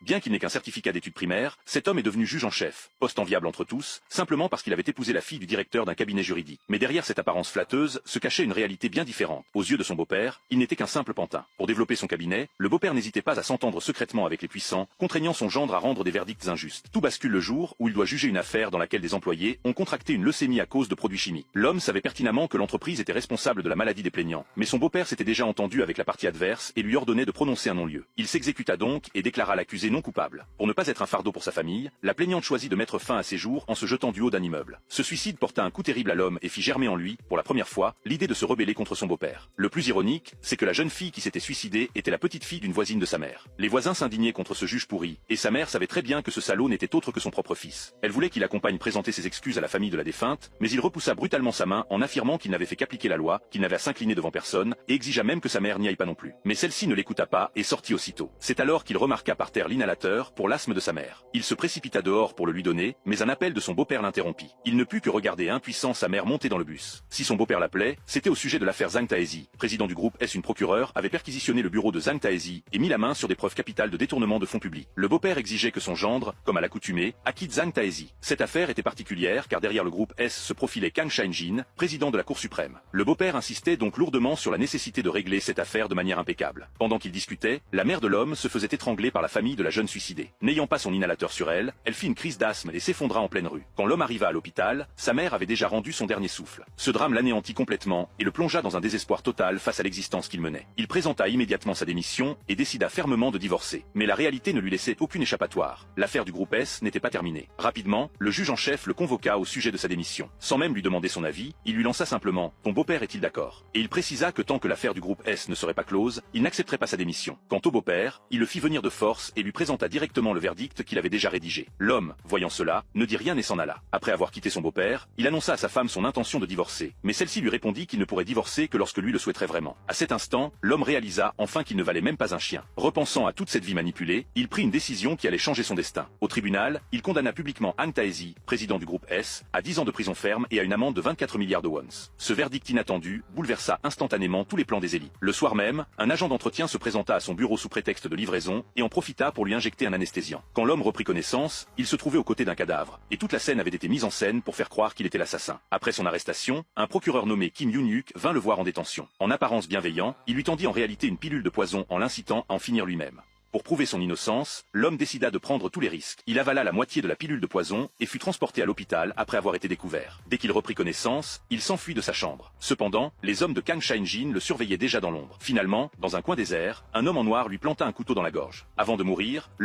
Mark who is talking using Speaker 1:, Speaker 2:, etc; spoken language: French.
Speaker 1: Bien qu'il n'ait qu'un certificat d'études primaires, cet homme est devenu juge en chef, poste enviable entre tous, simplement parce qu'il avait épousé la fille du directeur d'un cabinet juridique. Mais derrière cette apparence flatteuse se cachait une réalité bien différente. Aux yeux de son beau-père, il n'était qu'un simple pantin. Pour développer son cabinet, le beau-père n'hésitait pas à s'entendre secrètement avec les puissants, contraignant son gendre à rendre des verdicts injustes. Tout bascule le jour où il doit juger une affaire dans laquelle des employés ont contracté une leucémie à cause de produits chimiques. L'homme savait pertinemment que l'entreprise était responsable de la maladie des plaignants, mais son beau-père s'était déjà entendu avec la partie adverse et lui ordonnait de prononcer un non-lieu. Il s'exécuta donc et déclara l'accusé non coupable. Pour ne pas être un fardeau pour sa famille, la plaignante choisit de mettre fin à ses jours en se jetant du haut d'un immeuble. Ce suicide porta un coup terrible à l'homme et fit germer en lui, pour la première fois, l'idée de se rebeller contre son beau-père. Le plus ironique, c'est que la jeune fille qui s'était suicidée était la petite fille d'une voisine de sa mère. Les voisins s'indignaient contre ce juge pourri, et sa mère savait très bien que ce salaud n'était autre que son propre fils. Elle voulait qu'il accompagne présenter ses excuses à la famille de la défunte, mais il repoussa brutalement sa main en affirmant qu'il n'avait fait qu'appliquer la loi, qu'il n'avait à s'incliner devant personne, et exigea même que sa mère n'y aille pas non plus. Mais celle-ci ne l'écouta pas et sortit aussitôt. C'est alors qu'il remarqua par terre l'inhalateur pour l'asthme de sa mère. Il se précipita dehors pour le lui donner, mais un appel de son beau-père l'interrompit. Il ne put que regarder impuissant sa mère monter dans le bus. Si son beau-père l'appelait, c'était au sujet de l'affaire Zhang Taezi. Président du groupe S, une procureure avait perquisitionné le bureau de Zhang Taezi et mis la main sur des preuves capitales de détournement de fonds publics. Le beau-père exigeait que son gendre, comme à l'accoutumée, acquitte Zhang Taezi. Cette affaire était particulière car derrière le groupe S se profilait Kang Shainjin, président de la Cour suprême. Le beau-père insistait donc lourdement sur la nécessité de régler cette affaire de manière impeccable. Pendant qu'ils discutaient, la mère de l'homme se faisait étrangler par la famille de la jeune suicidée. N'ayant pas son inhalateur sur elle, elle fit une crise d'asthme et s'effondra en pleine rue. Quand l'homme arriva à l'hôpital, sa mère avait déjà rendu son dernier souffle. Ce drame l'anéantit complètement et le plongea dans un désespoir total face à l'existence qu'il menait. Il présenta immédiatement sa démission et décida fermement de divorcer. Mais la réalité ne lui laissait aucune échappatoire. L'affaire du groupe S n'était pas terminée. Rapidement, le juge en chef le convoqua au sujet de sa démission. Sans même lui demander son avis, il lui lança simplement « Ton beau-père est-il d'accord ?» Et il précisa que tant que l'affaire du groupe S ne serait pas close, il n'accepterait pas sa démission. Quant au beau-père, il le fit venir de force et lui présenta directement le verdict qu'il avait déjà rédigé. L'homme, voyant cela, ne dit rien et s'en alla. Après avoir quitté son beau-père, il annonça à sa femme son intention de divorcer, mais celle-ci lui répondit qu'il ne pourrait divorcer que lorsque lui le souhaiterait vraiment. À cet instant, l'homme réalisa enfin qu'il ne valait même pas un chien. Repensant à toute cette vie manipulée, il prit une décision qui allait changer son destin. Au tribunal, il condamna publiquement Zhang Taezi, président du groupe S, à 10 ans de prison ferme et à une amende de 24 milliards de wons. Ce verdict inattendu bouleversa instantanément tous les plans des élites. Le soir même, un agent d'entretien se présenta à son bureau sous prétexte de livraison et en profita pour lui injecter un anesthésiant. Quand l'homme reprit connaissance, il se trouvait aux côtés d'un cadavre, et toute la scène avait été mise en scène pour faire croire qu'il était l'assassin. Après son arrestation, un procureur nommé Kim Yoon-yuk vint le voir en détention. En apparence bienveillant, il lui tendit en réalité une pilule de poison en l'incitant à en finir lui-même. Pour prouver son innocence, l'homme décida de prendre tous les risques. Il avala la moitié de la pilule de poison et fut transporté à l'hôpital après avoir été découvert. Dès qu'il reprit connaissance, il s'enfuit de sa chambre. Cependant, les hommes de Kang Shainjin le surveillaient déjà dans l'ombre. Finalement, dans un coin désert, un homme en noir lui planta un couteau dans la gorge. Avant de mourir, l'homme